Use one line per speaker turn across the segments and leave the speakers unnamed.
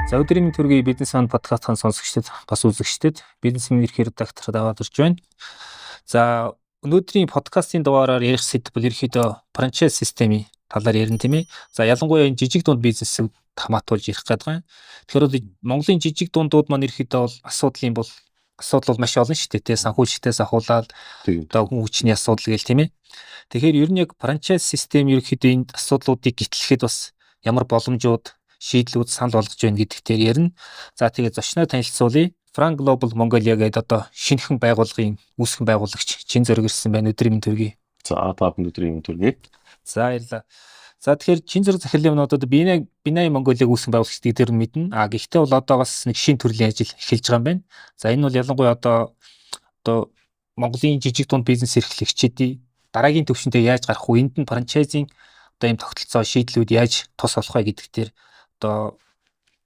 За өдрийн төргийн бизнес сан подкастын сонсогчдод бас үзэгчдод бизнесийн ерхий редактор даваад ирж байна. За өнөөдрийн подкастын дугаараар ярих сэдв бол ерхийдөө франчайз системийн талаар ярина тийм ээ. За ялангуяа энэ жижиг дунд бизнесүүд хамаатуулж ярих гэдэг байна. Тэгэхээр Монголын жижиг дундууд маань ерхийдөө бол асуудал бол маш олон шүү дээ. Санхүүжилтээс ахуулаад одоо хүн хүчний асуудал гээл тийм ээ. Тэгэхээр ер нь яг франчайз систем ерхийдөө энэ асуудлуудыг гитлэхэд бас ямар боломжууд шийдлүүд санал болгож байна гэдэгт ярина. За тэгээд зочноо танилцуулъя. Frank Global Mongolia гэдэг одоо шинэхэн байгууллагын үүсгэн байгуулагч Чин Зөрөг ирсэн байна. Өдрийн төргий.
За та бүхэн өдрийн төргий.
За баярлалаа. За тэгэхээр Чин Зөрөг захирлын өнөөдөр Binay Mongolia үүсгэн байгуулагч гэдгээр мэднэ. Гэхдээ бол одоо бас нэг шинэ төрлийн ажил эхэлж байгаа юм байна. За энэ бол ялангуяа одоо Монголын жижиг дунд бизнес эрхлэгчдийн дараагийн төвшөндөө яаж гарах вэ? Энд нь франчайзинг одоо ийм тогтолцоо шийдлүүд яаж тус болох вэ гэдэгтэр одоо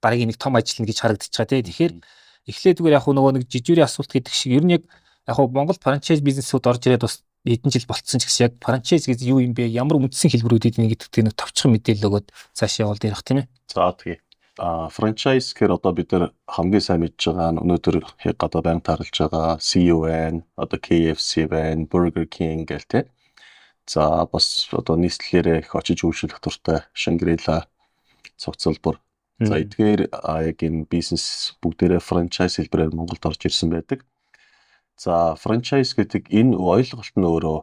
дараагийн нэг том ажил гэж харагдаж байгаа тийм. Тэгэхээр эхлээдгээр яг нөгөө нэг жижигүүрийн асуулт гэдэг шиг ер нь яг Монгол франчайз бизнесүүд орж ирээд бас хэдэн жил болцсон ч гэсэн яг франчайз гэж юу юм бэ? Ямар үндсэн хэлбэрүүд эдний гэдэгт нэг товчхон мэдээлэл өгөөд цаашаа явуулж ярих тийм ээ.
За тэгээ. Франчайз гэхээр одоо бид нар хамгийн сайн мэдж байгаа нь өнөөдөр яг одоо байнга тааралж байгаа CU байна, одоо KFC байна, Burger King гэл тийм. За бас одоо нийслэлээр их очиж үйлчлэх дуртай Shangri-La цогцлбор. За эдгээр яг энэ бизнес бүгдээрээ франчайз хэлбэрээр Монголд орж ирсэн байдаг. За франчайз гэдэг энэ ойлголт нь өөрөө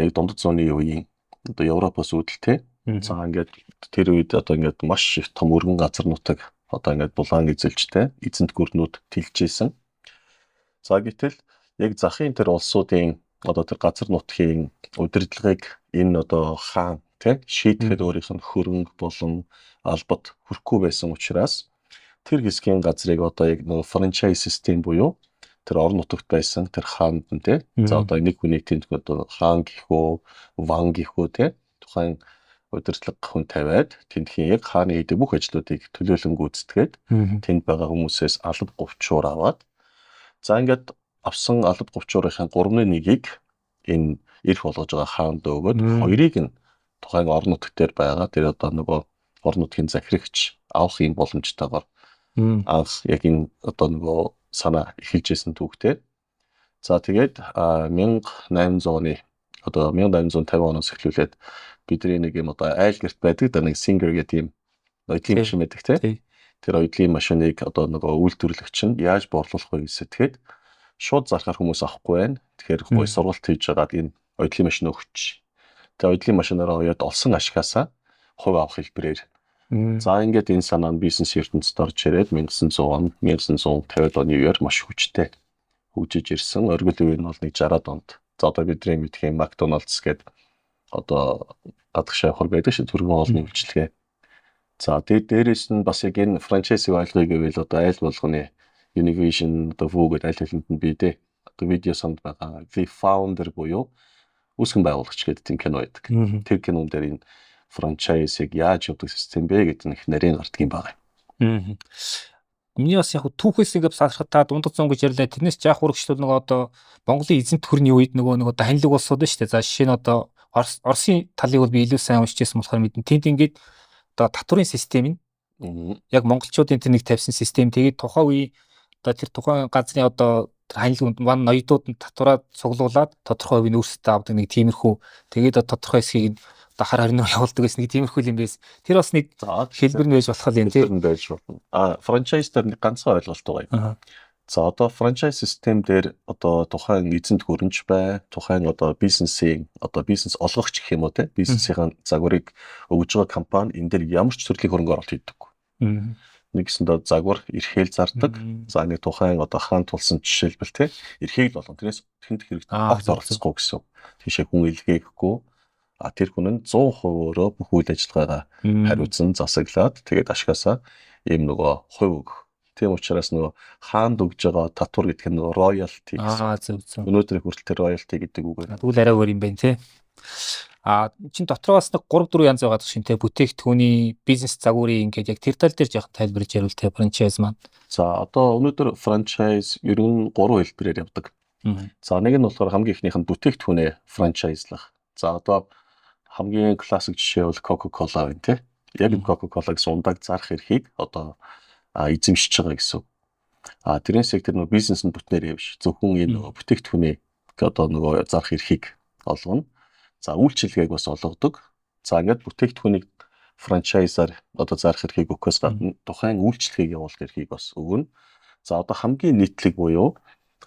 яг дундад зууны үеийн одоо Европоос үүдэлтэй. За ингээд тэр үед одоо ингээд маш их том өргөн газар нутаг одоо ингээд булаан эзэлжтэй эзэнт гүрнүүд тэлжсэн. За гэтэл яг захын тэр улсуудын одоо тэр газар нутгийн удирдлагыг энэ одоо хаан шийдэхэд өөрийнх нь хөрөнгө болон албад хүрхгүй байсан учраас тэр хэсгийн газрыг одоо яг нөгөө франчайз систем буюу тэр орон нутагт байсан тэр хаанд нь за одоо нэг хүний тэнд одоо хаан гэхүү, ван гэхүү тухайн удирдлага хүн тавиад тэндхийн яг хааны хийдэг бүх ажлуудыг төлөөлөн гүйцэтгээд тэнд байгаа хүмүүсээс алба говьчуур аваад за ингээд авсан алба говьчуурын 3/1-ийг энэ эрх болгож байгаа хаанд өгөөд хоёрыг нь тухайн орон нутгт дээр байгаа тэр одоо нөгөө орон нутгийн захирагч авах юм боломжтойгоор анх яг энэ одоо нөгөө санаа эхэлжсэн түүхтэй. За тэгээд 1800 оны одоо 1850 оноос эхлүүлээд бидний нэг юм одоо айл гэрт байдаг да нэг Singer гэдэг юм оюутлын машин байдаг тийм. Тэр оюутлын машиныг одоо нөгөө үйлдвэрлэгч нь яаж борлуулах вэ гэж сэтгэхэд шууд зархаар хүмүүс авахгүй байна. Тэгэхээр гоё сургалт хийж байгаад энэ оюутлын машин өгч. Тэгээ оюутлын машинаараа уяад олсон ашгаасаа хувь авах хэлбэрээр. За ингээд энэ санаа нь бизнес ертөнцид орж ирээд 1950 оны үеэр маш хүчтэй хөгжиж ирсэн. Оргил үе нь бол нэг 60-аад онд. За одоо бидний мэдэх юм McDonald's гэдэг одоо гадагшаа явах байдаг шүү төргөн хоолны үйлчилгээ. За дээрээс нь бас яг энэ франчайзыг ойлгоё гэвэл одоо айл болгоны Univision одоо Voo гэдэг аль хэлэнд нь бий дээ. Одоо видео санд байгаа The Founder буюу үүсгэн байгуулагч гэдэг тийм кино байдаг. Тэр кинон дээр энэ франчайзыг яаж явуулдаг систем бэ гэдэг нь их нарийн гардаг юм байна.
Миний бас яг түүхээс ингээд сархад та дундад зун гэж ярьлаа. Тэрнээс жаах урагшлууд нөгөө одоо Монголын эзэнт төрний үед нөгөө одоо ханилуг улсууд байна шүү дээ. За жишээ нь одоо Оросын талыг бол би илүү сайн уншиж байсан болохоор мэднэ. Тэнд ингээд одоо татврын систем нь яг монголчуудын тэр нэг тавьсан систем. Тэгээд тухайн үе одоо тэр тухайн газрын одоо ханилуг ван ноёдууд нь татвараа цуглуулад тодорхой хувийн өөрсдөө авдаг нэг тиймэрхүү. Тэгээд тодорхой хэсгийг одоо хар харин явуулдаг гэсэн нэг тиймэрхүү юм байсан. Тэр бас нэг хэлбэр нь байж болох юм тийм
байж болно. Франчайз дээр нэг ганцхан ойлголт байгаа юм. За одоо франчайз систем дээр одоо тухайн эзэнт хөрөнч бай, тухайн одоо бизнес олгогч гэх юм уу те бизнесийн загварыг өгж байгаа компани энэ дээр ямар ч төрлийн хөрөнгө оруулалт хийдэг. Нэгсэндээ загвар эрхэл зардаг. За нэг тухайн одоо хаан тулсан жишээлбэл те эрхийг л болгон. Тэрнээс тэнд хэрэгтэй огт оролцохгүй гэсэн. Тийшээ хүн илгээхгүй. Тэр хүн нь 100% өөрөө бүх үйл ажиллагаагаа хариуцсан засаглаад тэгээд ашгаасаа ийм нөгөө хувь өгөх. Тийм учраас нөгөө хаанд өгж байгаа татвар гэдэг нь нөгөө royalty гэсэн. Өнөөдрийн хүртэл тэр royalty гэдэг үгээр.
Тэгвэл арай өөр юм байна те. Чин дотроо бас нэг 3-4 янз байгаа шинтэй бүтээгдэхүүний бизнес загварын ингээд яг тэр тал дээр жоохон тайлбарж ярил те франчайз маань.
За одоо өнөөдөр франчайз ер нь 3 хэлбэрээр явдаг. За нэг нь болохоор хамгийн ихнийх нь бүтээгдэхүүнээ франчайзлах. За одоо хамгийн классик жишээ бол Coca-Cola байна те. Яг Coca-Cola гэсэн ундаг зарах эрхийг одоо эзэмшиж байгаа гэсэн. Тэрнээс яг тэр нөгөө бизнес нь бүтнээрээ биш. Зөвхөн энэ нөгөө бүтээгдэхүүний одоо нөгөө зарах эрхийг олгоно. За үйлчилгээг бас олгодог. За ингээд бүтээгдэхүүнийг франчайзаар одоо зарах эрхийг өгөхөөс гадна тухайн үйлчилгээг явуулах эрхийг бас өгнө. За одоо хамгийн нийтлэг буюу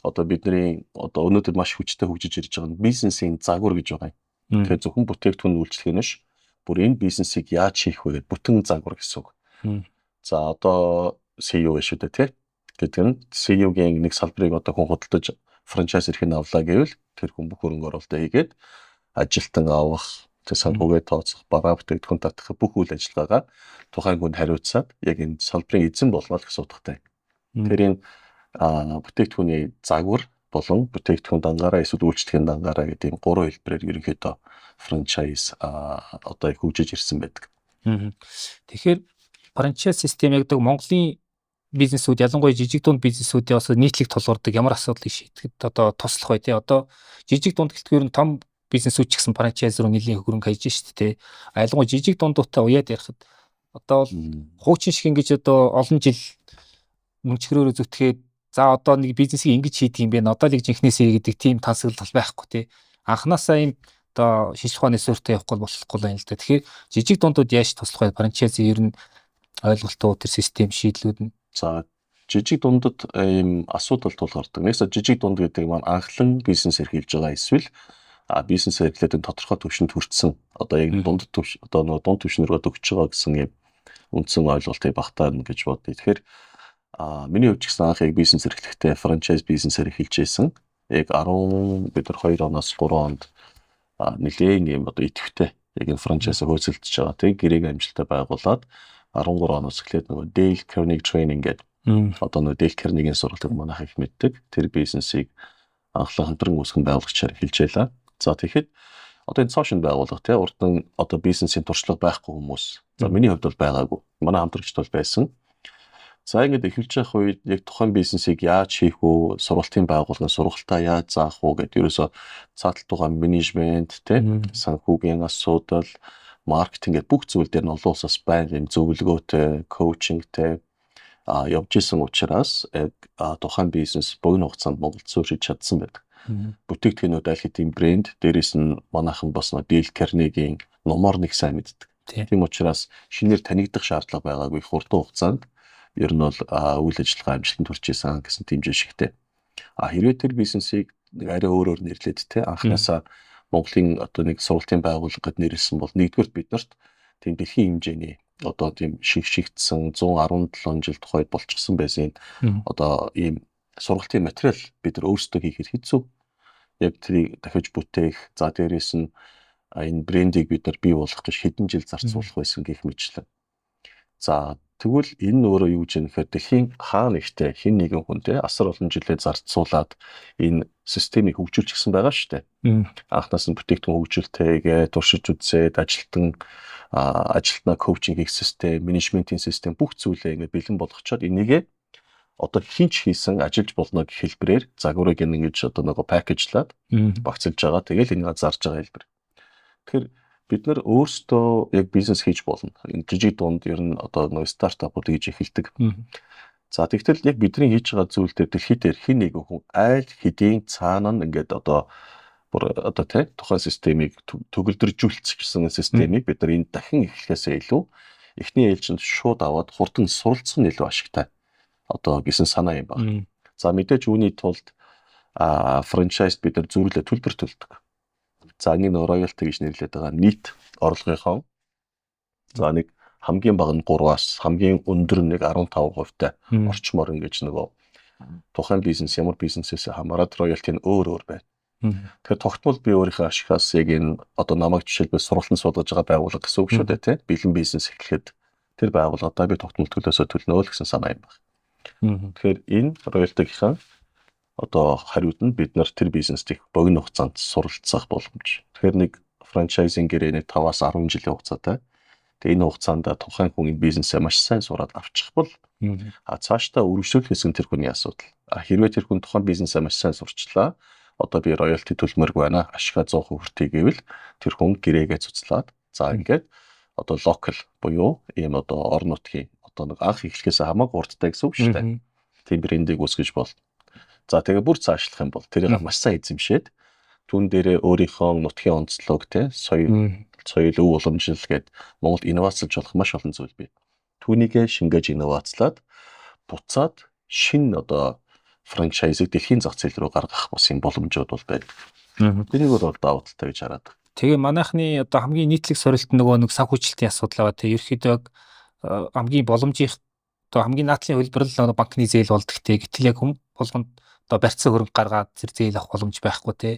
одоо бидний одоо өнөөдөр маш хүчтэй хөгжиж ирж байгаа бизнесийн загвар гэж байгаа юм. Тэгэхээр зөвхөн бүтээгдэхүүн үйлчлэхэнэш бүр энэ бизнесийг яаж хийх вэ гэдэг бүтэн загвар гэсэн үг. За одоо CEO шүү дээ тий. Гэдэг нь CEO-гийн нэг салбарыг одоо хүн худалдаж франчайз эрхийг авлаа гэвэл тэр хүн бүх хөрөнгө оруулалтаа хийгээд ажилтан авах, санхүүгээ тооцох, бараа бүтээгдэхүүн татах бүх үйл ажиллагаагаа тухайн хүнд хариуцаад яг энэ салбарын эзэн болно гэсэн утгатай. Тэр энэ бүтээгдэхүүний загвар болон бүтээгдэхүүн дангаараа эсвэл үйлчлэгийн дангаараа гэдэг ийм гурван хэлбэрээр ерөнхийдөө франчайз одоо хөгжиж ирсэн байдаг.
Тэгэхээр франчайз систем яг Монголын бизнесүүд ялангуяа жижиг дунд бизнесүүдийн бас нийтлэг тулгуурдаг ямар асуудлыг шийдэхэд одоо туслах бай тээ. Одоо жижиг дунд гэлтгээр нь том бизнесүүд ч гэсэн франчайз руу нэлийн хөрөнгө хайж штэ тээ. Ялангуяа жижиг дундуудтай уяад ярихад одоо хуучин шиг ингэж одоо олон жил мөнчгөрөөрөө зүтгээд за одоо нэг бизнесийг ингэж хийдэг юм бэ. Одоо л их жинхнээсээ гэдэг тийм тансаглал байхгүй тээ. Анханасаа ийм одоо шинжлэх ухааны суурьтай явахгүй болохгүй юм л да. Тэгэхээр жижиг дундууд яаж туслах вэ? Франчайз ер нь ойлголтоо тэр систем шийдлүүд нь.
За жижиг дундад ийм асуудал тулгардаг. Нэгсээ жижиг дунд гэдэг маань анхлан бизнес эрхэлж байгаа эсвэл бизнес эрхлээд тодорхой түвшинд хүрсэн одоо яг дунд түвш одоо нөгөө дунд түвшнэрөө төгсөж байгаа гэсэн ийм үндсэн ойлголтыг багтаана гэж бодъё. Тэгэхээр миний хувьд ч гэсэн анх яг бизнес эрхлэхдээ франчайз бизнесээр эхэлж байсан. Яг 2 оноос 3 онд нэлээд ийм одоо идэвхтэй яг энэ франчайзаа хөөцөлдөж байгаа. Тэг гэрээг амжилттай байгуулад 13 оноос эхлээд нөгөө Dale Carnegie Training гэдэг одоо нөгөө Dale Carnegie-ийн сургалтыг манайх их мэддэг. Тэр бизнесийг анхлан хамтран үүсгэн байгуулагчаар эхэлж байлаа. За тэгэхэд одоо энэ цоошин байгууллага тий урд нь одоо бизнесийн туршлага байхгүй хүмүүс. За миний хувьд бол байгаагүй. Манай хамтрагчд бол байсан. За ингэж эхэлж явах үед яг тухайн бизнесийг яаж хийх вэ? Сургалтын байгууллагын сургалтаа яаж заах вэ гэдэг ерөөсө цааталтуугаа менежмент тий санхүүгийн асуудал маркетинг гэдэг бүх зүйл дээр нь олон улсаас байнгын зөвлөгөөтэй, коучингтэй явж исэн учраас тухайн бизнес богино хугацаанд Монголд суурьшиж чадсан байдаг. Бүтээгдэхүүнүүд аль хэдийн брэнд, дээрээс нь манайхан бас Dale Carnegie-ийн номоор 1 сайн мэддэг. Тийм учраас шинээр танигдах шаардлага байгаагүй их хурдан хугацаанд ер нь бол үйл ажиллагаа амжилтанд хүрч исэн гэсэн тэмцээн шигтэй. Хэрвээ тэр бизнесийг арай өөрөөр нэрлээд те анхнаасаа Монголын одоо нэг сургалтын байгууллага гэд нэрлсэн бол нэгдүгээр бид нарт тийм дэлхийн хэмжээний одоо тийм шигтсэн 117 жил тухайд болчихсон байсан одоо ийм сургалтын материал бид нар өөрсдөө хийхэд хэцүү. Яг тэрийг дахиж бүтээх, за дээрээс нь энэ брендийг бид нар бий болгох гэж хэдэн жил зарцуулах байсан гэх мэтлэн. За тэгвэл энэ өөрөө юу гэж юм гэхээр дэлхийн хаана ихтэй хэн нэгэн хүн те асар олон жилээ зарцуулаад энэ системийг хөгжүүлчихсэн байгаа шүү дээ. Анхнаас нь бүтээгдэхүүн хөгжүүлэлтээ туршиж үзээд ажилтнаа коучинг хийх систем, менежментийн систем бүх зүйлээ ингэ бэлэн болгочоод энийгээ одоо хинч хийсэн ажиллаж болно гэх хэлбэрээр загварыг ингэж одоо нөгөө пакэжлаад багцлж байгаа. Тэгэл энийг зарж байгаа хэлбэр. Тэгэхээр бид нар өөрсдөө яг бизнес хийж болно. Энэ жижиг дунд ер нь одоо нөгөө стартапууд хийж эхэлдэг. За тэгтэл яг бидний хийж байгаа зүйл дээр дэлхийд хэн нэгэн хүн айл хэдийн цаана нь ингээд одоо тий тухайн системийг төгөлдржүүлчихсэн системийг бид нар энэ дахин эхлэхээсээ илүү эхний ээлжинд шууд аваад хурдан суралцах нь илүү ашигтай. Одоо гэсэн санаа юм байна. За мэдээж үүний тулд франчайз бид нар зөвлөлө төлбөр төлдөг. За нэг роялти гэж нэрлэдэг байгаа нийт орлогынхоо за нэг хамгийн бага нь 3-аас хамгийн өндөр нь 15% орчмоор ингэж нөгөө тухайн бизнес ямар бизнесээс хамаарат роялти нь өөр байна. Тэгэхээр тогтмол би өөрийнхөө ашигаас яг энэ одоо намайг жишээлбэл сургалтанд суулгаж байгаа байгууллага гэсэн үг шүү дээ тий. Бэлэн бизнес эхлэхэд тэр байгууллагадаа би тогтмол төлөөсөө төлнө л гэсэн санаа юм байна. Тэгэхээр энэ роялтигийнхаа одоо хариуд нь бид нар тэр бизнест их богино хугацаанд суралцах боломж. Тэгэхээр нэг франчайзинг гэрээ нэг 5-аас 10 жилийн хугацаатай. Тэгээ энэ хугацаанд тухайн хүн бизнесээ маш сайн сураад авчих бол цаашдаа үргэлжлүүлэх гэсэн тэр хүний асуудал. Хэрвээ тэр хүн тухайн бизнесээ маш сайн сурчлаа, одоо би роялти төлмөргүй байна. Ашигла 100% хүртээ гэвэл тэр хүн гэрээгээ цуцлаад за ингээд одоо локал буюу ийм одоо орон нутгийн одоо нэг анх эхлэхээс хамаагүй урттай гэсэн үг шүү дээ. Тийм брендийг үүсгэж бол. За тэгээ бүр цаашлах юм бол тэрийг маш сайн эзэмшээд түүн дээрээ өөрийнхөө нутгийн онцлог те соёл өв уламжлал гээд Монголд инновацлж болох маш олон зүйл бий. Түүнийгээ шингээж инновацлаад буцаад шинэ одоо франчайзыг дэлхийн зах зээл рүү гаргах бас юм боломжууд бол байдаг. Тэрийг бол даваа талтай гэж хараад.
Тэгээ манайхны одоо хамгийн нийтлэг сорилт нөгөө нэг санхүүжилтийн асуудал байгаа. Тэгээ ерөөхдөө хамгийн боломжийн одоо хамгийн наадлын хөлбөрлөл банкны зээл болдог те. Гэтэл яг болгонд одоо барьцсан хөрөнгө гаргаад зэрэг зээл авах боломж байхгүй те.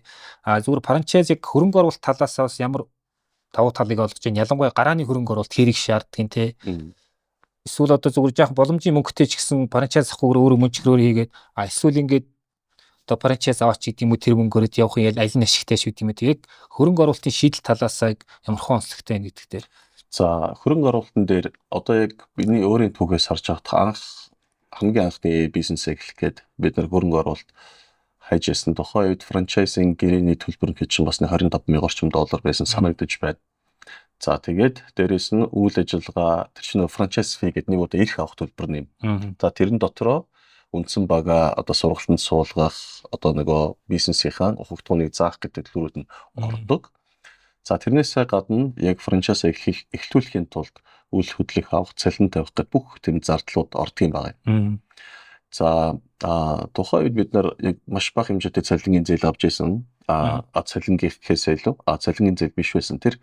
Зүгээр франчайзыг хөрөнгө оруулалт талаас бас ямар давуу талыг олгож байна. Ялангуяа гарааны хөрөнгө оруулалт хэрэг шаарддаг те. Эсвэл одоо зүгээр жаахан боломжийн мөнгөтэй ч гэсэн франчайз авахгүйгээр өөрөө мөнчгөрөөр хийгээд эсвэл ингээд одоо франчайз аваач гэдэг юм уу тэр мөнгөөрөө явах юм аль нь ашигтай шүү гэдэг юм. Яг хөрөнгө оруулалтын шийдэл талаас ямар хон онцлогтой байна гэдэг дээр.
За хөрөнгө оруулалтын дээр одоо яг бидний өөрийн түүхээс харж байхад хамгийн анхны бизнесээ эхлэхэд бид нар хөрөнгө оруулалт хайж ясан тухайн үед франчайзинг гэрээний төлбөр нь чинь бас 25 мянган орчим доллар байсан санагдаж байна. За тэгээд дээрэс нь үйл ажиллагаа тэр чинь франчайз фи гэдэг нэг удаа ирэх авах төлбөр нэм. За тэрэн дотроо үндсэн бага одоо сургалтанд суулгах одоо нөгөө бизнесийнхаа ухагтгууныг заах гэдэг төлөвлөрүүд нь ордог. За тэрнээсээ гадна яг франчайз эхлүүлэхийн тулд үйл хөдлөх авах цалин тавих гэдэг бүх тэм зардлууд ордог юм байна. За тухайн үед бид нар яг маш бага хэмжээтэй цалингийн зээл авч ирсэн. Цалингийн гэхээсээ илүү цалингийн зээл биш байсан. Тэр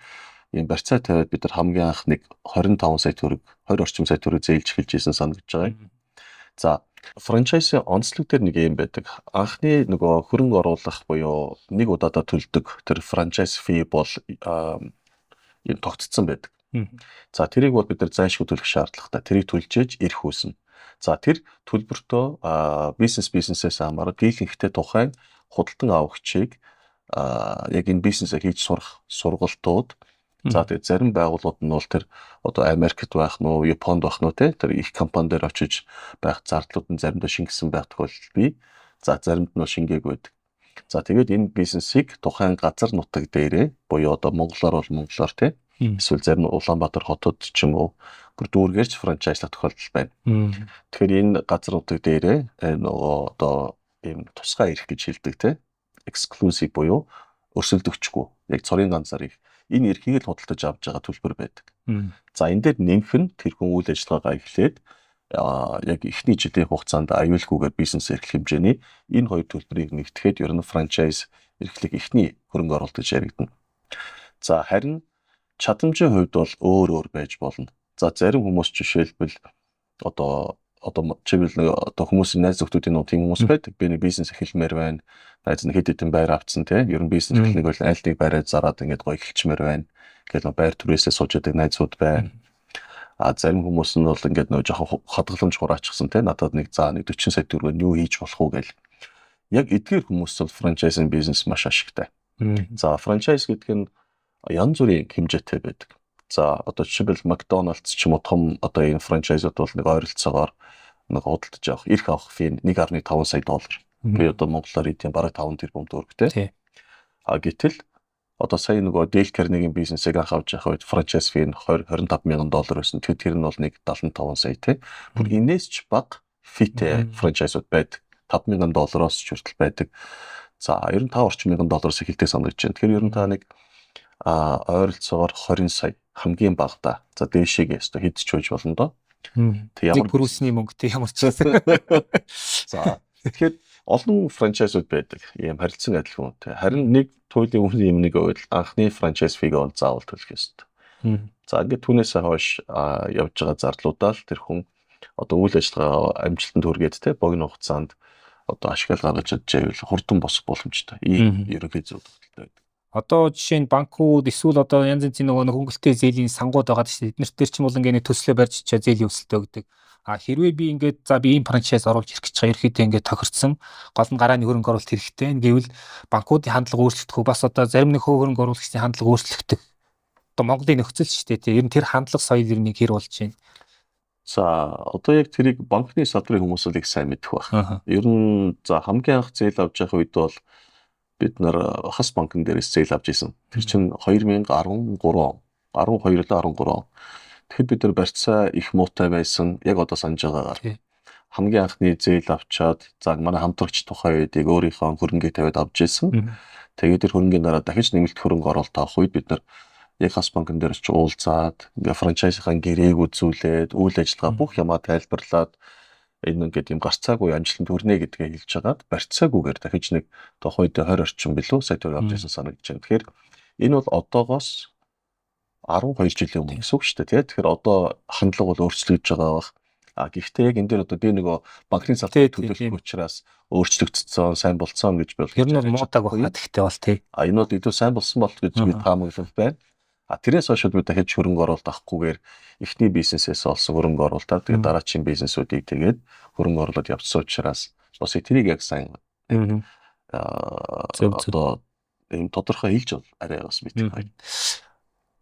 ийм барьцаа тавиад бид нар хамгийн анх нэг 25 сая төгрөг 20 орчим сая төгрөг зээлж эхэлж ирсэн санагдаж байгаа. За франчайзын онцлог дээр нэг юм байдаг. Анхны нөгөө хөрөнгө оруулах буюу нэг удаадаа төлдөг тэр франчайз фи бол юм тогтцсон байдаг. За тэрийг бол бид нар зайлшгүй төлөх шаардлагатай. Тэрийг төлжээж ирэх үүснэ. За тэр төлбөртөө бизнесээс хамаарат дийлэнхтэй тухайн худалдан авагчийг яг энэ бизнесээ хийж сурах сургалтууд. За тэгээд зарим байгууллагууд нь бол тэр одоо Америкт байх нь уу, Японд байх нь уу те тэр их компани дээр очиж байх зардлууд нь заримдаа шингэсэн байх тохиолдол бий. За заримд нь шингээгүй байдаг. За тэгээд энэ бизнесийг тухайн газар нутаг дээрээ буюу одоо монголоор бол монголоор те эсвэл зарим Улаанбаатар хотод ч юм уу бүр дүүргээрч франчайзлах тохиолдол байна. Тэгэхээр энэ газар нутаг дээрээ нөгөө одоо ийм тусгай эрх гэж хэлдэг те exclusive буюу өрсөлдөгчгүй яг цорын ганцаар их энэ эрхийг л худалдаж авч байгаа төлбөр байдаг. За энэ дээр нэмэх нь тэр хүн үйл ажиллагаагаа эхлээд яг эхний жилийн хугацаанд аюулгүйгээр бизнес эрхлэх хэмжээний энэ хоёр төлбөрийг нэгтгэхэд ер нь франчайз эрхлэх эхний хөрөнгө оруулалт гэж яригдана. За харин чадамжийн хувьд бол өөр байж болно. За зарим хүмүүс жишээлбэл одоо чивэл одоо хүмүүсийн найз зөвхтүүдийн нуу тийм хүмүүс байдаг. Би нэг бизнес эхэлмээр байна. Найз нь хэд хэдэн байр авцсан те. Ер нь бизнес эхлэх бол аль нэг байраа зараад ингээд гоё эхэлчмээр байна. Гэтэл байр түрээсээ сууж байдаг найзууд байна. Зарим хүмүүс нь бол ингээд нөө жоохон хадгаламж хураачихсан те. Надад нэг 40 сая төгрөг юу хийж болох уу гэл. Яг эдгээр хүмүүс бол франчайзинг бизнес маш ашигтай. За франчайз гэдэг нь янз бүрийн хэмжээтэй байдаг. За одоо жишээлбэл Макдоналдс ч юм уу том одоо энэ франчайзууд бол нэг ойролцоогоор нэг худалдаж авах эрх авах фи 1.5 сая доллар. Би одоо монголоор ийм бараг 5 тэрбум төгрөгтэй. Гэтэл одоо сая нөгөө Дейл Карнегийн бизнесийг анх авч явах үед франчайз фи нь 25 мянган доллар байсан. Тэгэхээр тэр нь бол нэг 75 сая тий. Бүр энэс ч бага фитэй франчайзууд байдаг. 5 мянган доллароос ч хүртэл байдаг. За 95 орчим мянган доллароос эхэлдэг санагдаж байна. Тэгэхээр ер нь та нэг ойролцоогоор 20 сая хамгийн багадаа. За дээшээгээ өстө хэд ч байж болно доо.
Тэг ямар бүрүүсний мөнгөтэй ямар ч байсан.
За тэгэхээр олон франчайзууд байдаг. Ийм харилцан адилхан үнэтэй. Харин нэг туйлын өмнө юм нэг байвал анхны франчайз фиг бол заавал төлөх ёстой. За ингээд түүнээсээ хойш явж байгаа зардлуудаа л тэр хүн одоо үйл ажиллагаа амжилтанд хүргээд те богино хугацаанд одоо ашиглал гаргаж чадчихвэл хурдан босох боломжтой. Ийм ерөнхий зөв тогтолтой байдаг.
Одоо жишээ нь банкуд эсвэл одоо янз янзын нөгөө хөнгөлтэй зээлийн сангууд байгаа шүү дээ. Эднэрт ч юм бол ингээд төслөө барьж чаа зээлийн өсөлтөө гэдэг. Хэрвээ би ингээд за би ийм франчайз оруулж ирэх гэж байгаа ерөөхдөө ингээд тохирцсон гол нь гарааны хөрөнгө оруулалт хэрэгтэй гэвэл банкуудын хандлага өөрчлөгдөх бас одоо зарим нэг хөрөнгө оруулагчдын хандлага өөрчлөгдөх. Одоо Монголын нөхцөл шүү дээ. Ер нь тэр хандлага соёл ер нь хэр болж байна.
За одоо яг тэрийг банкны салбарын хүмүүс л их сайн мэдэх байх. Ер нь за хамгийн анх зээл авч явах үед бол бид нар хас банкн дээрээс зээл авч исэн. Тэр чинь 2013 он 12-13 он. Тэгэхэд бид нар барьцаа их муутай байсан яг одоо санаж байгаагаар.
Тий.
Хамгийн анхны зээл авчаад за манай хамтрагч тухайн үеийг өөрийнхөө хөрөнгөийг тавиад авч ирсэн. Тэгээд тэр хөрөнгөний дараа дахиж нэмэлт хөрөнгө оруулалт авах үед бид нар яг хас банкн дээр ч уулзаад франчайзийнхаа гэрээг үзүүлээд үйл ажиллагаа бүх юмаа тайлбарлаад энэ ингээд юм гарцаагүй амжилтанд хүрнэ гэдгээ хэлж хагаад барьцаагүйгээр дахиж нэг тухайн үед 20 орчим билүү сая төгрөг авч ирсэн санагдаж байна. Тэгэхээр энэ бол одоогоос 12 жилийн өмнө гэсэн үг шүү дээ. Тэгэхээр одоо хандлага бол өөрчлөгдөж байгаа бах. Гэхдээ яг энэ дээр одоо би нөгөө банкны салбарт төлөвлөх учраас өөрчлөгдсөн, сайн болцсон гэж бол
ер нь бол муудаг байна. Гэхдээ бол тий.
Энэ бол илүү сайн болсон болт гэж би таамаглав байна. Тэрээс хойш би дахиж хөрөнгө оруулалт авахгүйгээр эхний бизнесээс олсон хөрөнгө оруулалтаар тэгээд дараачийн бизнесүүдийг тэгээд хөрөнгө оруулалт явуулсан учраас бас тэрийг яг сайн одоо ийм тодорхой хэлж бол арай бас мэдэх байна.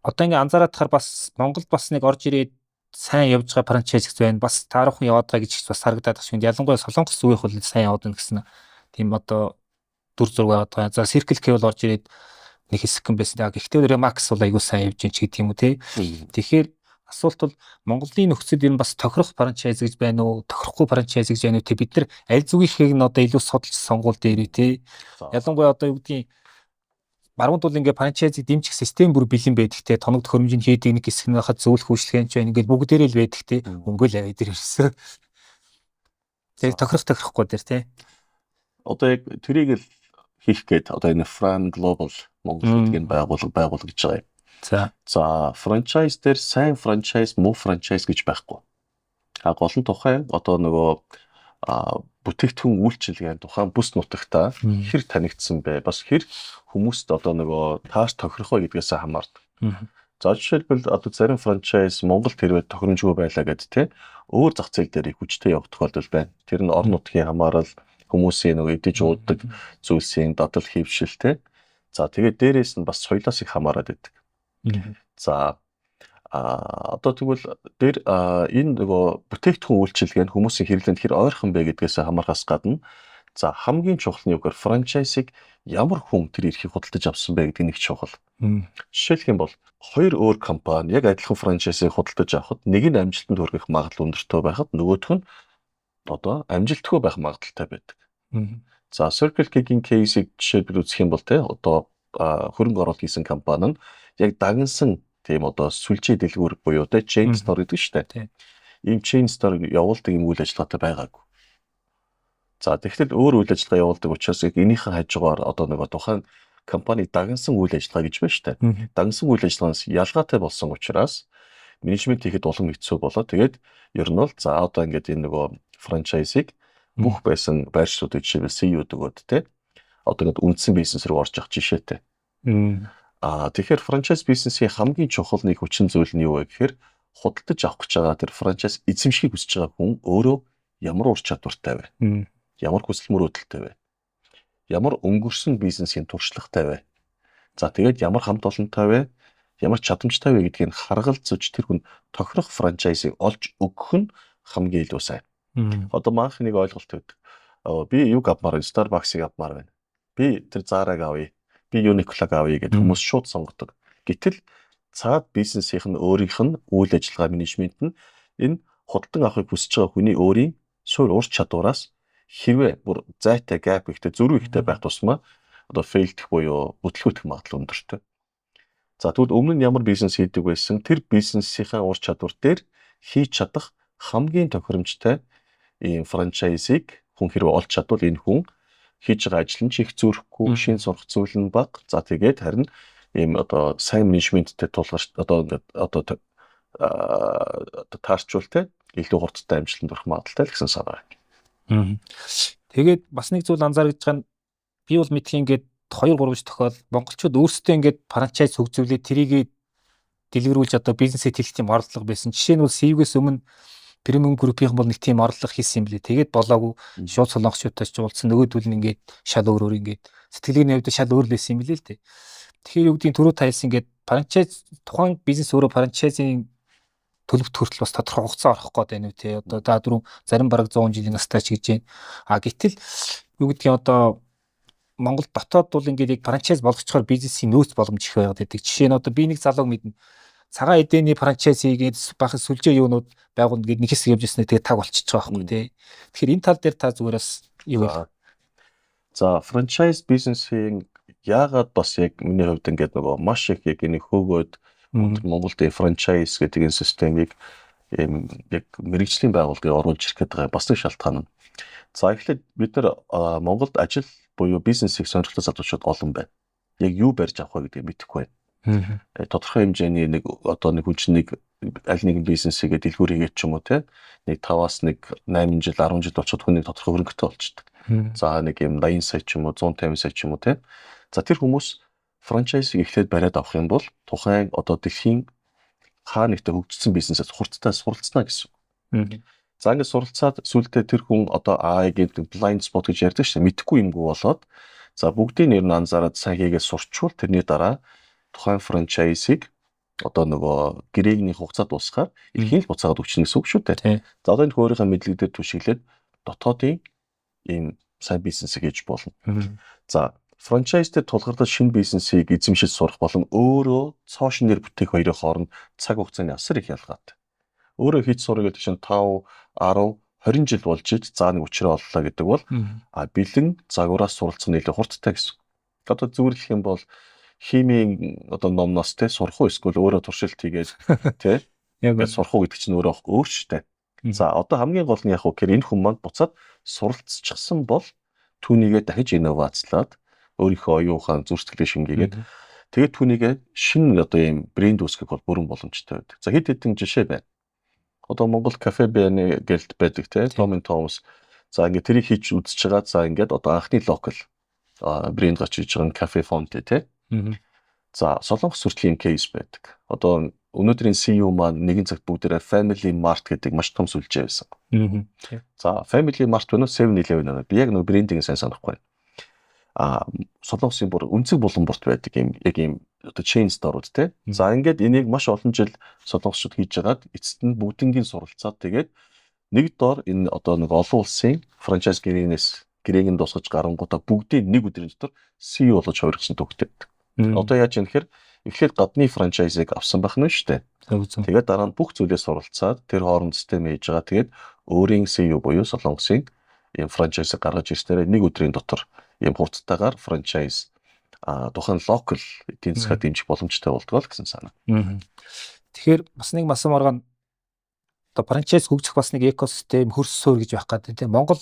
Одоо ингээ анзаараад тахаар бас Монголд бас нэг орж ирээд сайн явж байгаа франчайз байна. Бас таарахын яваад байгаа гэж бас харагдаад байна. Ялангуяа Солонгос зүгийнх бол сайн яваад байна гэсэн тийм одоо дүр зураг байгаа. За Circle K бол орж ирээд нэг хэсэг юм байсан. Гэхдээ Remax бол айгүй сайн явж байна ч гэдэг юм уу тий. Тэгэхээр асуулт бол Монголын нөхцөл ер нь бас тохирох франчайз гэж байна уу? Тохирохгүй франчайз гэж байна уу? Бид нар аль зүгийнхийг нь одоо илүү судалж сонгуул дээр тий. Ялангуяа одоо юу гэдгийг баруун бол ингээ франчайзыг дэмжих систем бүр бэлэн байдаг те тоног төхөөрөмжөнд хийдэг нэг хэсэг нь хахад зөвлөх үйлчлэгэн ч ингээ бүгдээрээ л байдаг те өнгөл аваа дээр ирсэн. Тэгээ тохирохгүй дээр те.
Одоо яг тэрийг л хийх гээд одоо энэ Fran Global Монгол гэдгийг байгуул гэж байгаа юм. За франчайз дээр сайн франчайз, муу франчайз гэж байхгүй. Гол нь тухайн одоо нөгөө бүтээгдэхүүн үйлчилгээ тухайн бүс нутагтаа хэр танигдсан бэ? Бас хэр хүмүүст одоо нөгөө тааш тохирох вэ гэдгээс хамаардаг. За жишээлбэл одоо зарим франчайз Монголд хэрвээ тохиромжгүй байлаа гэдэг те өөр зах зээл дээр их хүчтэй явах тохиолдол байна. Тэр нь орон нутгийн хамаарал, хүмүүсийн нөгөө идэж уудаг зүйлсийн дадал хэвшил те. За тэгээд дээрээс нь бас соёлоос их хамаарат байдаг. За одоо тэгвэл дээр энэ нөгөө бүтээгдэхүүн үйлчилгээ нь хүмүүсийн хэрэглэнд хэр ойрхон бэ гэдгээс хамаархаас гадна за хамгийн чухал нь юугаар франчайзыг ямар хүн тэр эрхийг худалдаж авсан бэ гэдэг нэг чухал. Жишээлх юм бол хоёр өөр компани яг адилхан франчайзыг худалдаж авахад нэг нь амжилтанд хүрэх магадлал өндөртэй байхад нөгөөх нь одоо амжилтгүй байх магадaltaй байдаг. За Circle K-ийн кейсийг жишээлбэл үзэх юм бол те одоо хөрөнгө оруулалт хийсэн компани нь яг дагнсан тийм одоо сүлжээ дэлгүүр буюу те chain store гэдэг шүү дээ. Ийм chain store явуулдаг юм үйл ажиллагаатай байгаагүй. За тэгэхээр өөр үйл ажиллагаа явуулдаг учраас яг энийхэн хажуугаар одоо нэг тухайн компани дагнсан үйл ажиллагаа гэж байна шүү дээ. Дагнсан үйл ажиллагаанаас ялгаатай болсон учраас менежмент хийхэд улам хэцүү болоо. Тэгээд ер нь бол за одоо ингээд энэ нөгөө франчайзыг бүх байсан байршуудыг жишээлбэл CEO өгөөд те одоо ингээд үндсэн бизнес рүү орж явах жишээтэй. Тэгэхээр франчайз бизнесийн хамгийн чухал нэг хүчин зүйл нь юу вэ гэхээр худалдаж авах гэж байгаа тэр франчайз эзэмшихийг хүсэж байгаа хүн өөрөө ямар ур чадвартай вэ? Ямар хүсэл мөрөөдөлтэй вэ? Ямар өнгөрсөн бизнесийн туршлагатай вэ? За тэгээд ямар хамт олонтой вэ? Ямар чадамжтай вэ гэдгийг харгалзаж тэр хүн тохирох франчайзыг олж өгөх нь хамгийн илүү сайн. Одоо манх нэг ойлголт өгдөг. Би юг авмаар байна? Starbucks-ыг авмаар байна. Би тэр Zara-г авъя. Би Uniqlo-г авъя гэдэг хүмүүс шууд сонгодог. Гэтэл цаад бизнесийнх нь өөрийнх нь үйл ажиллагаа менежмент нь энэ худалдан авахыг хүсэж байгаа хүний өөрийн суурь ур чадвараас хэрвээ бүр зайтай gap ихтэй зөрүү ихтэй байх тусмаа одоо failдэх буюу бүтлгүүтэх магадлал өндөртэй. За тэгвэл өмнө нь ямар бизнес хийдэг байсан тэр бизнесийнхаа ур чадвар дээр хийж чадах хамгийн тохиромжтой ийм франчайзыг хүн хэрвээ олж чадвал энэ хүн хийж байгаа ажил нь ч их зөрөхгүй, шин сурах зүйл нь бага. За тэгээд харин ийм одоо сайн менежменттэй тулгарч одоо ингээд одоо таарчвал те илүү хурдтай амжилтанд хүрэх магадaltaй л гэсэн санаа.
Тэгээд бас нэг зүйл анзаарч байгаа нь би бол мэдхийн ингээд 2-3 тохиол монголчууд өөрсдөө ингээд франчайз хөгжүүлээд тэрийг дэлгэрүүлж одоо бизнесээ тэлэх тийм орлого байсан. Жишээ нь бол CV-гээс өмнө Premium Group-ийн бол нэг тийм орлого хийсэн юм лээ. Тэгээд болоогүй шууд солонгосчуудтай ч уулзсан нөгөөдөл нь ингээд шал өөр ингээд сэтгэлгээний хувьд шал өөр лээсэн юм лээ л дээ. Тэгэхээр юу гэдгийг түрүү тайлсан ингээд франчайз тухайн бизнес өөрөө франчайзын төлөвт хүртэл бас тодорхой хугацаа орох гээд байна үү те. Одоо та дөрөв зарим бараг 100 жилийн настай ч гэж байна. Гэтэл юу гэдгийг одоо Монгол дотоод бол ингээд яг франчайз болгочхоор бизнесийн нөөц боломж их байгаад байдаг. Жишээ нь одоо би нэг залууг мэднэ. цагаан эдэний франчайз хийгээд бахад сүлжээ юунууд байгуулна гэдэг нэг хэсэг явжсэн тэгээ таг болчихж байгаа байхгүй тий. Тэгэхээр энэ тал дээр та зүгээр бас юу вэ?
За франчайз бизнесийн яагаад бас яг миний хувьд ингээд нөгөө маш их яг энэ хөөгөөд Монголд франчайз гэдэг энэ системийг яг мэрэгжлийн байгууллагыг оруулж ирэх гэдэг бас нэг шалтгаан нь. За эхлээд бид нар Монголд ажил буюу бизнесийг сонирхолтой залуучууд олон байна. Яг юу барьж авах вэ гэдгийг мэдэхгүй байна. Тодорхой хэмжээний нэг хүчнийг аль нэгэн бизнесийгээ дэлгүүр хийгээд ч юм уу те нэг 5-аас 8 жил 10 жил болчиход хүний тодорхой хөрөнгөтэй болчихдог. За нэг юм 80 сая ч юм уу 150 сая ч юм уу те. За тэр хүмүүс франчайзыг эхлээд бариад авах юм бол тухайн дэлхийн хаа нэгтээ хөгжсөн бизнесээс хурцтай суралцсна гэсэн. За ингээд суралцаад сүлдээ тэр хүн гэдэг blind spot гэж ярьдаг шээ мэдэхгүй юмгүй болоод за бүгдийн нэр нь анзаараад сайн хийгээд сурчвал тэрний дараа тухайн франчайзыг нөгөө гэрээгний хугацаа дуусгаар эрхийн л буцаагаад өгчнө гэсэн үг шүү дээ. За одоо энэ хөөрийнхөө мэдлэг дээр түшиглээд дотоодын ийм сайн бизнесийг хийж болно. За франчайз дээр тулгарлаж шинэ бизнесийг эзэмшиж сурах болон өөрөө цоошин нэр бүтээх хоёрын хооронд цаг хугацааны асар их ялгаатай. Өөрөө хийж сурах гэдэг чинь 5, 10, 20 жил болж иж за нэг учраа оллоо гэдэг бол бэлэн загвараас суралцах нь илүү хурдтай гэсэн. Одоо зүгээр хэлэх юм бол химийн номноос те сурах уу эсвэл өөрөө туршилт хийгээд те яг сурах уу гэдэг чинь өөрөө өөрчтэй. За одоо хамгийн гол нь яг гэхээр энэ хүн манд буцаад суралцчихсан бол түүнийгээ дахиж инновацлаад өөрийнхөө оюухан зүрстгэлээ шингээгээд тэгээд түүнийгээ шинэ ийм брэнд үүсгэх бол бүрэн боломжтой байдаг. За хэд хэдэн жишээ байна. Одоо Монгол кафе бэны гэлт байдаг те Tom & Tom's. За ингээд тэрийг хийж үзэж байгаа. За ингээд анхны локал брэнд гачиж байгаа кафе фонт те. За Солонгос хүртлийн кейс байдаг. Одоо өнөөдрийн CEO маань нэгэн цагт бүгдээрээ Family Mart гэдэг маш том сүлжээ байсан. За Family Mart байна уу 7-Eleven байна. Би яг нөгөө брендинг сайн санахгүй. Солонгосын бүр өнцөг булан борт байдаг яг ийм chain store-ууд те. За ингээд энийг маш олон жил солонгосчууд хийж байгаад эцэст нь бүгднгийн суралцаад тэгээд нэг доор энэ нэг олон улсын франчайз гэрээг нь дуусгаж гарангуудаа бүгдийн нэг өдрийн дотор CEO болж хувирсан төгтөд. Одоо яаж юм гэхээр эхлээд гадны франчайзыг авсан байх нь шүү дээ. Тэгээд дараа нь бүх зүйлээ суралцаад тэр хооронд систем хийж байгаа. Тэгээд өөрийн CEO буюу солонгосын ийм франчайзыг гаргаж ирснээр нэг өдрийн дотор ийм хурдтайгаар франчайз тухайн локал эдийн засгаар дэмжих боломжтой болдгоо л гэсэн санаа.
Тэгэхээр бас нэг масан маргаан франчайз хөгжих бас нэг экосистем хөрсөөр гэж байх гэдэг тийм Монгол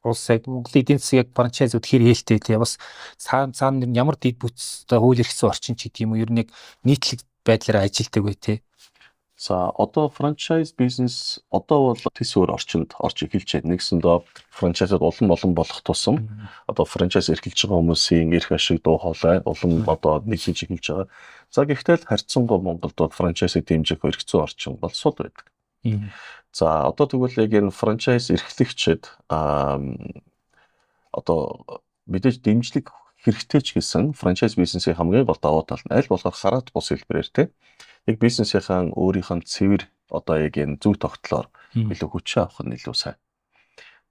улсыг Монголын эдийн засгийг франчайзууд хэр ээлтэй тийм бас цаана ямар дэд бүтцтэй хууль эрхсэн орчин ч гэдэг юм уу ер нь нийтлэг байдлаар ажилтдаг бай тийм.
За одоо франчайз бизнес бол төсөөр орчинд орж эхэлж байна. Нэгсэндээ франчайзууд олон болох тусам одоо франчайз эрхэлж байгаа хүмүүсийн эрх ашиг дуу хоолой нэг хийж эхэлж байгаа. За гэхдээ харьцангуй Монголд франчайзыг дэмжих хэрэгцээ орчин бол сул байдаг. За одоо тэгвэл яг энэ франчайз эрхлэгчид мэдээж дэмжлэг хэрэгтэй ч гэсэн франчайз бизнесийн хамгийн гол давуу тал нь аль болохоор хараат бус хэлбэрээр те яг бизнесийнхэн өөрийнх нь цэвэр яг энэ зөв тогтлоор илүү хүчин авах нь илүү сайн.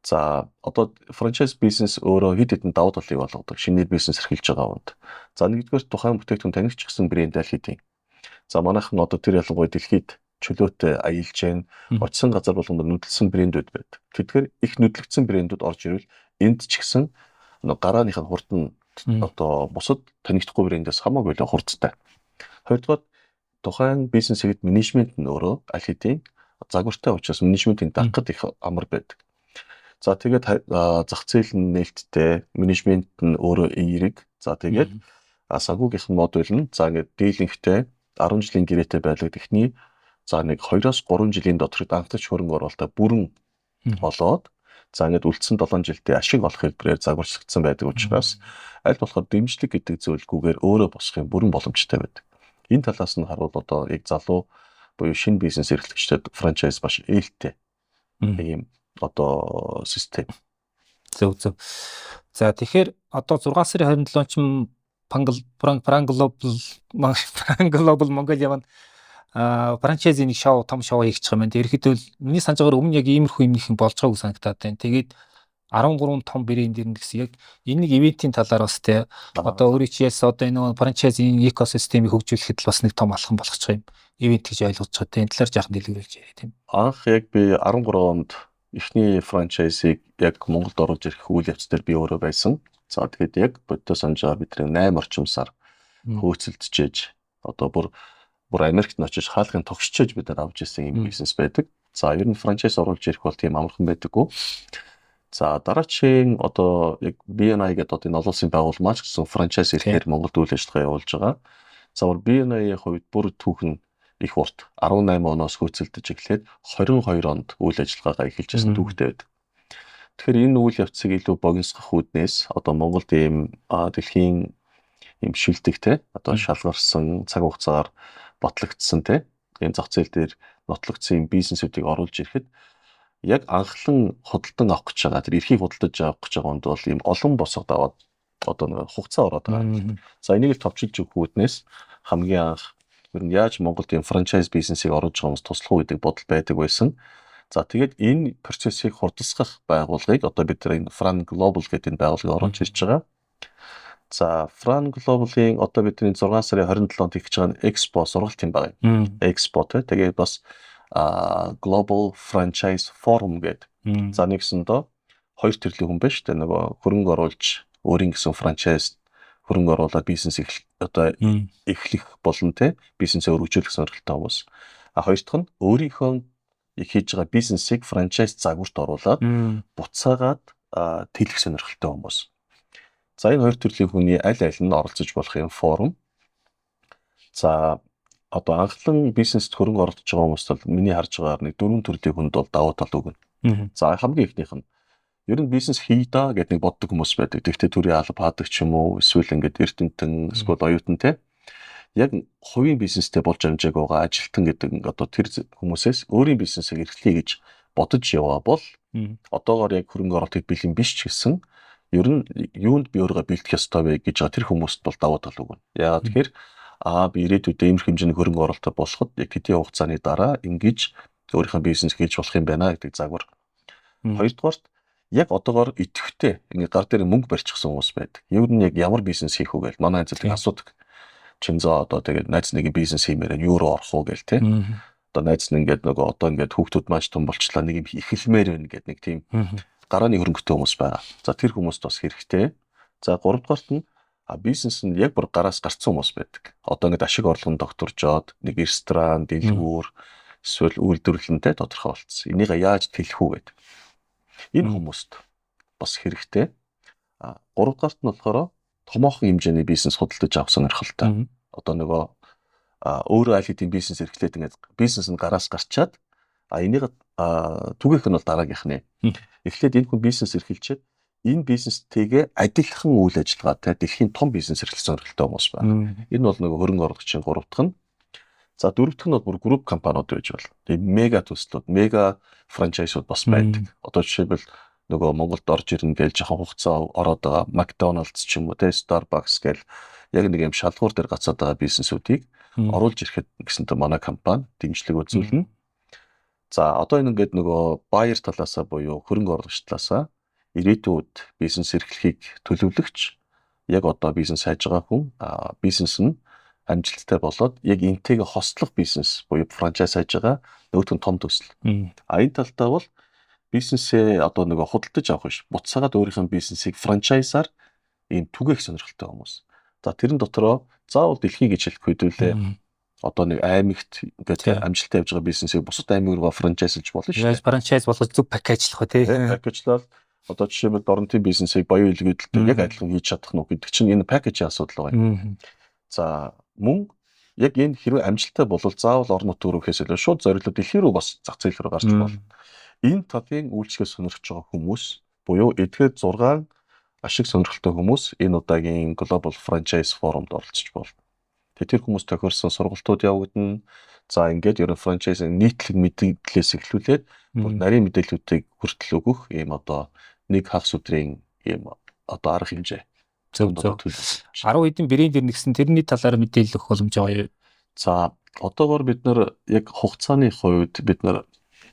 За одоо франчайз бизнес өөрөө хэд хэдэн давуу талыг болгодог. Шинээр бизнес эрхэлж байгаа хүнд. За нэгдүгээр тухайн бүтээгдэхүүн танигч гэсэн брэнд аль хэдийн. За манайхан тэр ялангуяа дэлхийд чөлөөтэй аялж जैन очсон газар болгонд нүдэлсэн брэндүүд байдаг. Тэгэхээр их нүдлэгдсэн брэндүүд орж ирвэл энд ч гэсэн гарааных нь хурд нь бусад танигдахгүй брэндээс хамаагүй л хурдтай. Хоёрдугаар тухайн бизнесийн менежмент нь өөрөө аль хэдийн загвартай учраас менежментийн дагахад их амар байдаг. За тэгээд зах зээл нь нээлттэй, менежмент нь өөрөө эерэг. За тэгээд санхүүгийнх нь модуль нь ингээд дийлэнхтэй 10 жилийн гэрээтэй байлгад ихний нэг 2-3 жилийн доторх анхдагч хөрөнгө оруулалтаа бүрэн болоод ингээд үлдсэн 7 жилдээ ашиг олох хэлбэрээр загварчлагдсан байдаг учраас аль болохоор дэмжлэг гэдэг зөвлөгөөгөр өөрөө босхын бүрэн боломжтой байдаг. Энэ талаас нь харуул яг залуу буюу шинэ бизнес эрхлэгчдэд франчайз маш ээлтэй ийм систем.
Зөв. За тэгэхээр одоо 6 сарын 27-нд чинь Global Mongolia франчайзing том шоу хийх гэж байгаа юм. Ерөнхийдөө миний санаж байгаагаар өмнө яг иймэрхүү юм их болж байгааг санагдаад байна. Тэгээд 13 том брэнд ирнэ гэсэн яг энэ нэг ивентийн талаар бас тий одоо өөрийн чиээс одоо энэ франчайзинг экосистемийг хөгжүүлэхэд л бас нэг том алхам болох ч юм. ивент гэж ойлгож байгаа. Энэ талаар жаахан дэлгэрүүлж яриа тийм.
Анх яг би 13 онд эхний франчайзыг яг Монголд оруулж ирэх үйл явц дээр би өөрөө байсан. За тэгээд яг бодтой санаж байгаа бидний 8 орчим сар хөөцөлдөж одоо бүр Америкт очиж хаалгын тогшчээж бид нар авч ирсэн юм бизнес байдаг. За ер нь франчайз оруулж ирэх бол тийм амархан байдаггүй. За дараагийн одоо яг BNI гэдэг одоо энэ олон улсын байгууллага ч гэсэн франчайз ирэхээр Монголд үйл ажиллагаа явуулж байгаа. За бүр BNI-ийн хувьд бүр түүхэн их урт 18 оноос хөөцөлдөж эхлээд 22 онд үйл ажиллагаагаа эхэлж байсан түүхтэй байдаг. Тэгэхээр энэ үйл явцыг илүү богиносгох үүднээс одоо Монголд ийм дэлхийн ийм шилдэгтэй одоо шалгарсан цаг хугацаагаар батлагдсан энэ зах зээл дээр нотлогдсон ийм бизнесүүдийг оруулж ирэхэд яг анхлан худалдан авах гэж байгаа тэр эрхийг худалдаж авах гэж байгаа хүнд бол ийм олон босгод аваад одоо нэг хугацаа ороод байгаа. За энийг л товчилж өгөх үүднээс хамгийн анх ер нь яаж Монголд ийм франчайз бизнесийг оруулж байгаа хүмүүс туслах уу гэдэг бодол байдаг байсан. За тэгээд энэ процессыг хурдсгах байгууллагыг одоо бид энэ Fran Global гэдэг энэ байгууллагыг оруулж ирж байгаа. За Fran Global-ийн одоо бидний 6 сарын 27-нд хийж байгаа Expo сургалт юм байна. Expo тэгээд бас Global Franchise Forum гэдэг. За нэгсэндээ хоёр төрлийн хүн байна шүү дээ. Нөгөө хөрөнгө оруулж өөрийн гэсэн франчайз хөрөнгө оруулаад бизнес эхлэх болон бизнесээ өргөжүүлэх сонирхолтой хүмүүс. Хоёр дахь нь өөрийнхөө их хийж байгаа бизнесийг франчайз загварт оруулаад буцаагаад тэлэх сонирхолтой хүмүүс. За энэ хоёр төрлийн хүний аль нь оролцож болох юм форум. За одоо анхлан бизнест хөрөнгө оруулж байгаа хүмүүст бол миний харж байгаагаар нэг 4 төрлийн хүнд бол давуу тал өгнө. За хамгийн ихнийх нь ер нь бизнес хийдаа гэдэг нэг боддог хүмүүс байдаг. Тэгвэл төрийн алба хаадаг ч юм уу эсвэл ингээд эрдэмтэн эсвэл оюутан яг хувийн бизнестэй болж амжааг байгаа ажилтан гэдэг одоо тэр хүмүүсээс өөрийн бизнесийг эрхлэе гэж бодож яваа бол одоогоор яг хөрөнгө оруулалтыг бэлэн биш ч гэсэн ер нь юунд би өөрийгөө бэлтгэх ёстой вэ гэж байгаа тэр хүмүүст бол давуу тал өгнө. Яагаад тэгэхээр би ирээдүйд ийм хэмжээний хөрөнгө оруулалт болоход яг хэдийн хугацааны дараа ингэж өөрийнхөө бизнес хийж болох юм байна гэдэг загвар. Хоёрдугаарт яг одоогоор идэвхтэй ингээ гар дээр мөнгө барьчихсан хүмүүс байдаг. Ер нь яг ямар бизнес хийх үү гэж манай эзэлтийг асуудаг. Чинзаа одоо тэгээд найз нэг бизнес хиймээр юу руу орох уу гээл Одоо найз нь ингээд нөгөө одоо ингээд хүүхдүүд маш том болчлаа нэг юм ихэлмээр байна гэдэг нэг тийм гарааны хөрөнгөтэй хүмүүс байгаа. За тэр хүмүүст бас хэрэгтэй. За гуравдугаарт нь бизнес нь яг бүр гараас гарцсан хүмүүс байдаг. Одоо ингээд ашиг орлогын докторжоод нэг ресторан, дэлгүүр эсвэл үйлдвэрлэлэнтэй тодорхой болцсон. Энийг яаж тэлэх үү гэдэг. Энэ хүмүүст бас хэрэгтэй. Гуравдугаарт нь болохоор томоохон хэмжээний бизнес худалдаж авах сонирхолтой. Одоо нөгөө өөрөө аль хэдийн бизнес эрхлээд ингээд бизнес нь гараас гарчаад энийг түгээх нь бол дараагийнх нь. Эхлээд энэ хүн бизнес эрхэлчихэд энэ бизнестэйгээ адилхан үйл ажиллагаатай дэлхийн том бизнес эрхлэх сонирхолтой хүмүүс байна. Энэ бол нөгөө хөрөнгө оруулагчийн гурав дахь нь. За дөрөв дахь нь бол бүр групп компаниуд байж болно. Тэгээ мега төслүүд, мега франчайзууд бас байдаг. Одоо жишээлбэл нөгөө Монголд орж ирнэ гэж жоохон хугацаа ороод байгаа McDonald's ч юм уу, Starbucks гэл яг нэг юм шалгуур дээр гацаад байгаа бизнесүүдийг оруулж ирэхэд гэсэнтэй манай компани дэмжлэг үзүүлнэ. За одоо энэ ингээд нөгөө buyer талаасаа буюу хөрөнгө оруулагч талаасаа ирээдүйд бизнес эрхлэхийг төлөвлөгч яг одоо бизнес хайж байгаа хүн бизнес нь амжилттай болоод яг энтэйгээ хослох бизнес буюу франчайз хайж байгаа нөгөөт нь том төсөл. Энэ талтаа бол бизнесээ одоо нөгөө худалдаж авах биш. Буцаагаад өөрийнх нь бизнесийг франчайзаар ийм түгээх сонирхолтой хүмүүс. За тэрэн дотроо заавал дэлхий гэж хэлэх хэдүүлээ. Одоо нэг аймагт ингээд амжилттай явж байгаа бизнесийг бусад аймаг руу франчайзлж болно шүү дээ.
Франчайз болгож зөв пакэжлах үү тий.
Пакэжлал одоо жишээлбэл дорнотын бизнесийг баян илгээдэлтэй яг адилхан хийж чадах нь гэдэг чинь энэ пакэжийн асуудал байна. За мөн яг энэ хэрвээ амжилттай болвол заавал орон нутг руу ихээс илүү шууд зориулаад дэлхий рүү бас зах зээл рүү гарч болно. Энэ талын үйлчлэгээ сонирхож байгаа хүмүүс буюу эдгээр 6 ашиг сонирхолтой хүмүүс энэ удаагийн Global Franchise Forum-д оролцож болно. Тэр хүмүүс тохиорсон сургалтууд явагдана. За ингээд ерөн франчайзын нийтлэг мэдээлэлээс эхлүүлээд бүр нарийн мэдээллүүдийг хүртэл өгөх ийм одоо нэг хагас өдрийн ийм одоо арга хэмжээ.
Зөв. 10 хэдэн брэнд ирнэсэн тэрний талаар мэдээлэл өгөх боломж байгаа юу?
За одоогоор бид нар яг хугацааны хувьд бид нар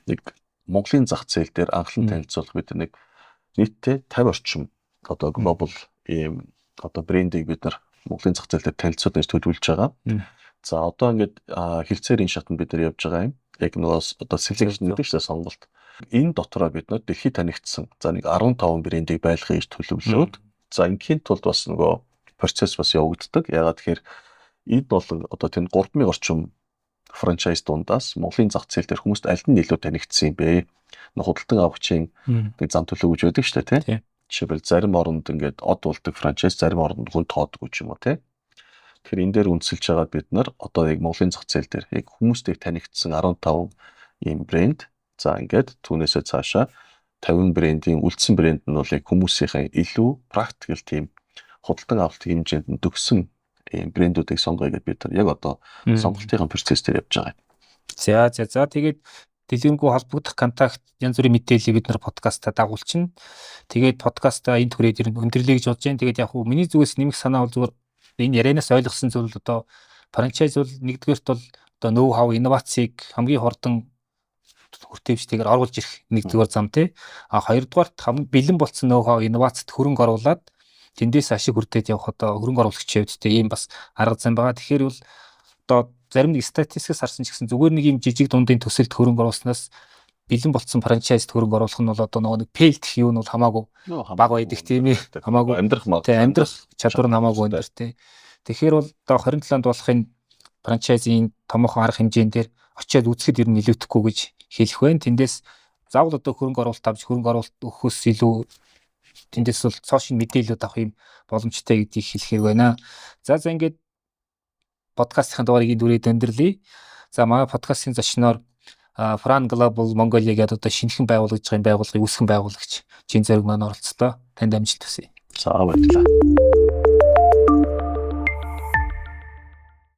нэг Монголын зах зээл дээр анхлан танилцуулах бид нэг нийтдээ 50 орчим одоо глобал ийм одоо брендийг бид нар Монголын зах зээл дээр танилцуулж төлөвлөж байгаа. За одоо ингээд хилцээрийн шатанд бид нар явж байгаа юм. Яг нөгөө одоо selection гэдэг чинь сонголт. Энэ дотроо бид нар дэлхийд танигдсан. За нэг 15 брендийг байлгахыг төлөвлөөд за ингийн тулд бас нөгөө процесс бас явагддаг. Ягаад тэгэхээр энд бол одоо тэнд 3000 орчим франчайз дундаас Монголын зах зээл дээр хүмүүст аль нь илүү танигдсан юм бэ? Худалдан авагчийн нэг зам төлөв гэж байдаг шүү дээ, тий. Жишээлбэл зарим оронд ингээд од болдог франчайз, зарим оронд хүн тоодгүй ч юм уу, тий. Тэгэхээр энэ дээр үндэслэж байгаа бид нар одоо яг Монголын зах зээл дээр яг хүмүүстээ танигдсан 15 ийм брэнд. За ингээд түүнээсээ цаашаа 50 брендийн үлдсэн брэнд нь бол яг хүмүүсийн илүү практикал тийм худалдан авалтын хэмжээнд нь төгсөн ийм брэндүүдийг сонгоё гэдээ бид нар яг одоо сонголтын процесс дээр явж байгаа юм.
За тэгээд дэлгэрэнгүй холбогдох контакт янз бүрийн мэдээллийг бид нар подкастаа дагуулчихна. Тэгээд подкастаа энэ түрээд ер нь өндөрлөе гэж бодож байна. Тэгээд яг хөө миний зүгээс нэмэх санаа бол зүгээр энэ ярианаас ойлгосон зүйл одоо франчайз бол нэгдүгээрт бол одоо ноу хау инновацийг хамгийн хурдан хүртээмжтэйгээр оруулж ирэх нэгдүгээр зам тий. А хоёрдугаарт бэлэн болсон ноу хау инновацид хөрөнгө оруулаад тэндээс ашиг хүртээд явах одоо хөрөнгө оруулагчийн хувьд тий ийм бас арга зам байгаа. Тэгэхээр бол одоо зарим нэг статистикээс харсан ч гэсэн зүгээр нэг юм жижиг дундын төсөлд хөрөнгө оруулснаас бэлэн болсон франчайзд хөрөнгө оруулах нь бол одоо нэг фейлд юу нь бол хамаагүй бага байдаг тийм ээ. Хамаагүй амьдрах чадвар нь хамаагүй өндөр тий. Тэгэхээр бол одоо 27-нд болохын франчайзийн томоохон арга хэмжээнд дээр очиад үзэхэд ер нь нөлөөдөхгүй гэж хэлэх байна. Тэндээс заавал одоо хөрөнгө оруулалт авч хөрөнгө оруулалт өгөхөөс илүү тэндээс бол цоошин мэдээлэлүүд авах юм боломжтой гэдгийг хэлэхээр байна. За ингээд подкастын дугаарыг дүрээд өндөрлөе. За манай подкастын зочноор Fran Global Mongolia гэдэг одоо шинэхэн байгуулагдж байгаа байгууллагын үүсгэн байгуулагч Чин Зориг маань оролцлоо. Танд амжилт хүсье.
За баярлалаа.